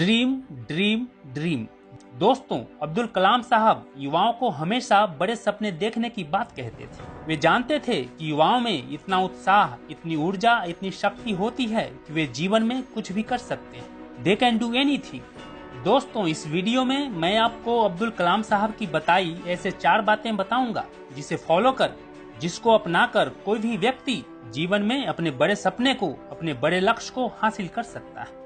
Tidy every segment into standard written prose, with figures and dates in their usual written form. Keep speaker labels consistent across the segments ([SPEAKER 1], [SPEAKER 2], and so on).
[SPEAKER 1] Dream dream dream. दोस्तों, अब्दुल कलाम साहब युवाओं को हमेशा बड़े सपने देखने की बात कहते थे। वे जानते थे कि युवाओं में इतना उत्साह, इतनी ऊर्जा, इतनी शक्ति होती है कि वे जीवन में कुछ भी कर सकते हैं। They can do anything. दोस्तों, इस वीडियो में मैं आपको अब्दुल कलाम साहब की बताई ऐसे 4 बातें बताऊंगा जिसे फॉलो कर, जिसको अपनाकर कोई भी व्यक्ति जीवन में अपने बड़े सपने को, अपने बड़े लक्ष्य को हासिल कर सकता है।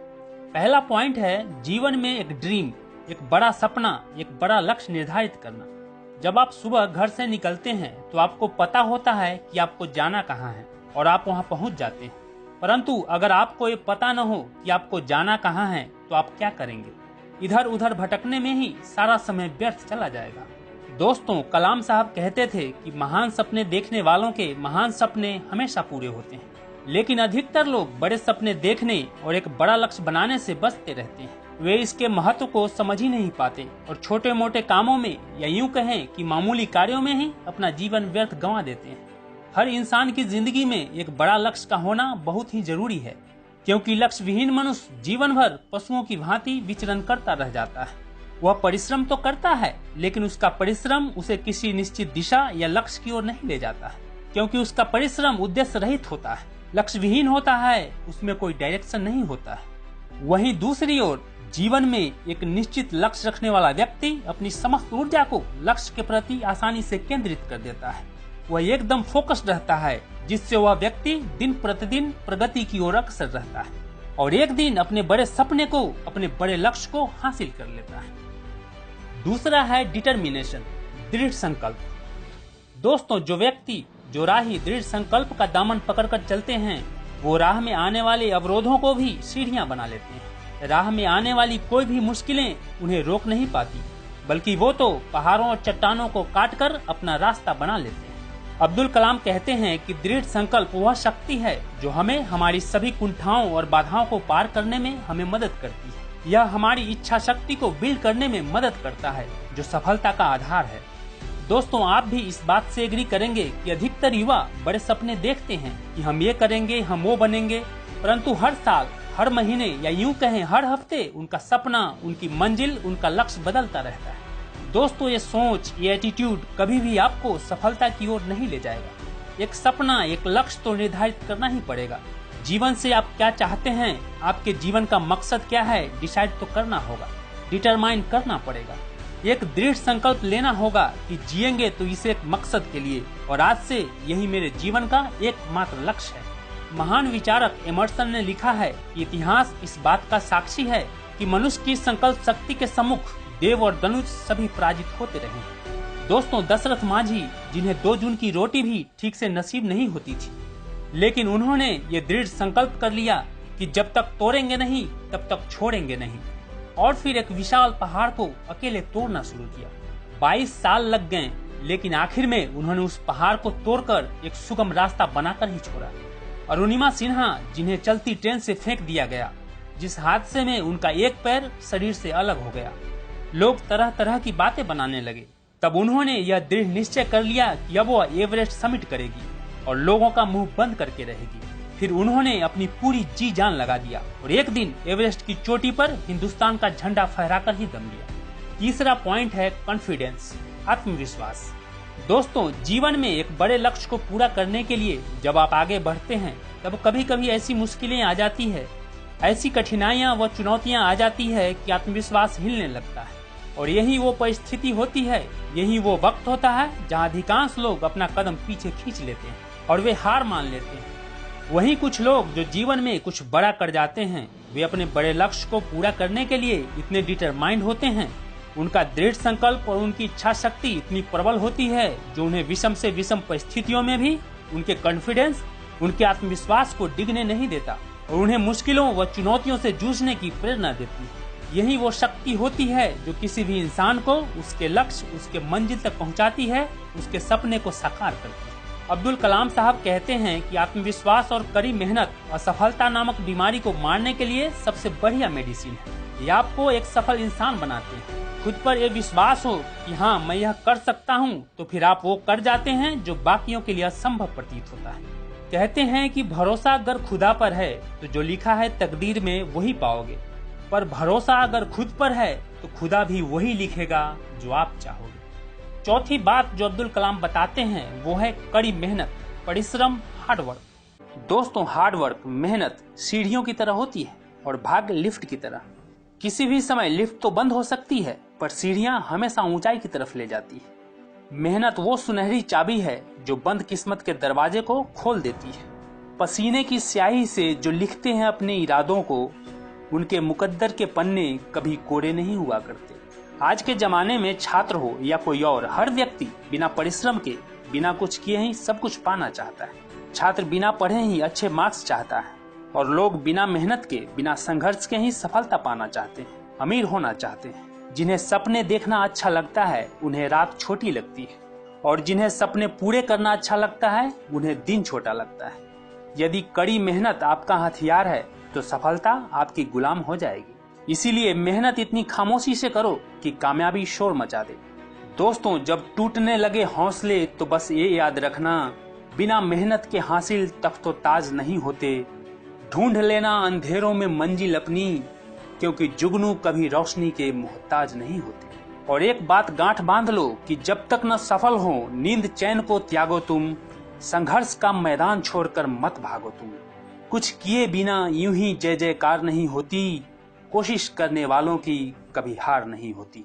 [SPEAKER 1] पहला पॉइंट है जीवन में एक ड्रीम, एक बड़ा सपना, एक बड़ा लक्ष्य निर्धारित करना। जब आप सुबह घर से निकलते हैं तो आपको पता होता है कि आपको जाना कहाँ है और आप वहाँ पहुँच जाते हैं। परंतु अगर आपको ये पता न हो कि आपको जाना कहाँ है तो आप क्या करेंगे? इधर उधर भटकने में ही सारा समय व्यर्थ चला जाएगा। दोस्तों, कलाम साहब कहते थे कि महान सपने देखने वालों के महान सपने हमेशा पूरे होते हैं, लेकिन अधिकतर लोग बड़े सपने देखने और एक बड़ा लक्ष्य बनाने से बचते रहते हैं। वे इसके महत्व को समझ ही नहीं पाते और छोटे मोटे कामों में, या यूं कहें कि मामूली कार्यों में ही अपना जीवन व्यर्थ गंवा देते हैं। हर इंसान की जिंदगी में एक बड़ा लक्ष्य का होना बहुत ही जरूरी है, क्योंकि लक्ष्य विहीन मनुष्य जीवन भर पशुओं की भांति विचरण करता रह जाता है। वह परिश्रम तो करता है, लेकिन उसका परिश्रम उसे किसी निश्चित दिशा या लक्ष्य की ओर नहीं ले जाता है, क्योंकि उसका परिश्रम उद्देश्य रहित होता है, लक्ष्य विहीन होता है, उसमें कोई डायरेक्शन नहीं होता है। वहीं दूसरी ओर जीवन में एक निश्चित लक्ष्य रखने वाला व्यक्ति अपनी समस्त ऊर्जा को लक्ष्य के प्रति आसानी से केंद्रित कर देता है। वह एकदम फोकस्ड रहता है, जिससे वह व्यक्ति दिन प्रतिदिन प्रगति की ओर अग्रसर रहता है और एक दिन अपने बड़े सपने को, अपने बड़े लक्ष्य को हासिल कर लेता है। दूसरा है डिटर्मिनेशन, दृढ़ संकल्प। दोस्तों, जो राही दृढ़ संकल्प का दामन पकड़कर चलते हैं, वो राह में आने वाले अवरोधों को भी सीढ़ियां बना लेते हैं। राह में आने वाली कोई भी मुश्किलें उन्हें रोक नहीं पाती, बल्कि वो तो पहाड़ों और चट्टानों को काटकर अपना रास्ता बना लेते हैं। अब्दुल कलाम कहते हैं कि दृढ़ संकल्प वह शक्ति है जो हमें हमारी सभी कुंठाओं और बाधाओं को पार करने में हमें मदद करती है। यह हमारी इच्छा शक्ति को बिल्ड करने में मदद करता है, जो सफलता का आधार है। दोस्तों, आप भी इस बात से एग्री करेंगे कि अधिकतर युवा बड़े सपने देखते हैं कि हम ये करेंगे, हम वो बनेंगे, परंतु हर साल, हर महीने, या यूं कहें हर हफ्ते उनका सपना, उनकी मंजिल, उनका लक्ष्य बदलता रहता है। दोस्तों, ये सोच, ये एटीट्यूड कभी भी आपको सफलता की ओर नहीं ले जाएगा। एक सपना, एक लक्ष्य तो निर्धारित करना ही पड़ेगा। जीवन से आप क्या चाहते हैं, आपके जीवन का मकसद क्या है, डिसाइड तो करना होगा, डिटरमाइन करना पड़ेगा। एक दृढ़ संकल्प लेना होगा कि जिएंगे तो इसे एक मकसद के लिए, और आज से यही मेरे जीवन का एकमात्र लक्ष्य है। महान विचारक एमर्सन ने लिखा है कि इतिहास इस बात का साक्षी है कि मनुष्य की संकल्प शक्ति के सम्मुख देव और धनुष सभी पराजित होते रहे। दोस्तों, दशरथ मांझी, जिन्हें 2 जून की रोटी भी ठीक से नसीब नहीं होती थी, लेकिन उन्होंने ये दृढ़ संकल्प कर लिया कि जब तक तोड़ेंगे नहीं तब तक छोड़ेंगे नहीं, और फिर एक विशाल पहाड़ को अकेले तोड़ना शुरू किया। 22 साल लग गए, लेकिन आखिर में उन्होंने उस पहाड़ को तोड़कर एक सुगम रास्ता बनाकर ही छोड़ा। अरुणिमा सिन्हा, जिन्हें चलती ट्रेन से फेंक दिया गया, जिस हादसे में उनका एक पैर शरीर से अलग हो गया, लोग तरह तरह की बातें बनाने लगे। तब उन्होंने यह दृढ़ निश्चय कर लिया कि अब वह एवरेस्ट समिट करेगी और लोगों का मुंह बंद करके रहेगी। फिर उन्होंने अपनी पूरी जी जान लगा दिया और एक दिन एवरेस्ट की चोटी पर हिंदुस्तान का झंडा फहराकर ही दम लिया। तीसरा पॉइंट है कॉन्फिडेंस, आत्मविश्वास। दोस्तों, जीवन में एक बड़े लक्ष्य को पूरा करने के लिए जब आप आगे बढ़ते हैं, तब कभी कभी ऐसी मुश्किलें आ जाती है, ऐसी कठिनाइयां व चुनौतियां आ जाती है कि आत्मविश्वास हिलने लगता है। और यही वो परिस्थिति होती है, यही वो वक्त होता है जहाँ अधिकांश लोग अपना कदम पीछे खींच लेते हैं और वे हार मान लेते हैं। वहीं कुछ लोग जो जीवन में कुछ बड़ा कर जाते हैं, वे अपने बड़े लक्ष्य को पूरा करने के लिए इतने डिटरमाइंड होते हैं, उनका दृढ़ संकल्प और उनकी इच्छा शक्ति इतनी प्रबल होती है, जो उन्हें विषम से विषम परिस्थितियों में भी उनके कॉन्फिडेंस, उनके आत्मविश्वास को डिगने नहीं देता और उन्हें मुश्किलों व चुनौतियों से जूझने की प्रेरणा देती है। यही वो शक्ति होती है जो किसी भी इंसान को उसके लक्ष्य, उसके मंजिल तक पहुंचाती है, उसके सपने को साकार करती है। अब्दुल कलाम साहब कहते हैं कि आत्मविश्वास और कड़ी मेहनत असफलता नामक बीमारी को मारने के लिए सबसे बढ़िया मेडिसिन है। ये आपको एक सफल इंसान बनाते हैं। खुद पर यह विश्वास हो कि हाँ, मैं यह कर सकता हूँ, तो फिर आप वो कर जाते हैं जो बाकियों के लिए असंभव प्रतीत होता है। कहते हैं कि भरोसा अगर खुदा पर है तो जो लिखा है तकदीर में वही पाओगे। पर भरोसा अगर खुद पर है तो खुदा भी वही लिखेगा जो आप चाहोगे। चौथी बात जो अब्दुल कलाम बताते हैं वो है कड़ी मेहनत, परिश्रम, हार्डवर्क। दोस्तों, हार्डवर्क, मेहनत सीढ़ियों की तरह होती है और भाग्य लिफ्ट की तरह। किसी भी समय लिफ्ट तो बंद हो सकती है पर सीढ़ियां हमेशा ऊंचाई की तरफ ले जाती है। मेहनत वो सुनहरी चाबी है जो बंद किस्मत के दरवाजे को खोल देती है। पसीने की स्याही से जो लिखते हैं अपने इरादों को, उनके मुकद्दर के पन्ने कभी कोरे नहीं हुआ करते। आज के जमाने में छात्र हो या कोई और, हर व्यक्ति बिना परिश्रम के, बिना कुछ किए ही सब कुछ पाना चाहता है। छात्र बिना पढ़े ही अच्छे मार्क्स चाहता है और लोग बिना मेहनत के, बिना संघर्ष के ही सफलता पाना चाहते हैं, अमीर होना चाहते हैं। जिन्हें सपने देखना अच्छा लगता है उन्हें रात छोटी लगती है और जिन्हें सपने पूरे करना अच्छा लगता है उन्हें दिन छोटा लगता है। यदि कड़ी मेहनत आपका हथियार है तो सफलता आपकी गुलाम हो जाएगी। इसीलिए मेहनत इतनी खामोशी से करो कि कामयाबी शोर मचा दे। दोस्तों, जब टूटने लगे हौसले तो बस ये याद रखना, बिना मेहनत के हासिल तख्तो ताज नहीं होते। ढूंढ लेना अंधेरों में मंजिल अपनी, क्योंकि जुगनू कभी रोशनी के मोहताज नहीं होते। और एक बात गांठ बांध लो कि जब तक न सफल हो नींद चैन को त्यागो तुम, संघर्ष का मैदान छोड़कर मत भागो तुम। कुछ किए बिना यूं ही जय जयकार नहीं होती, कोशिश करने वालों की कभी हार नहीं होती।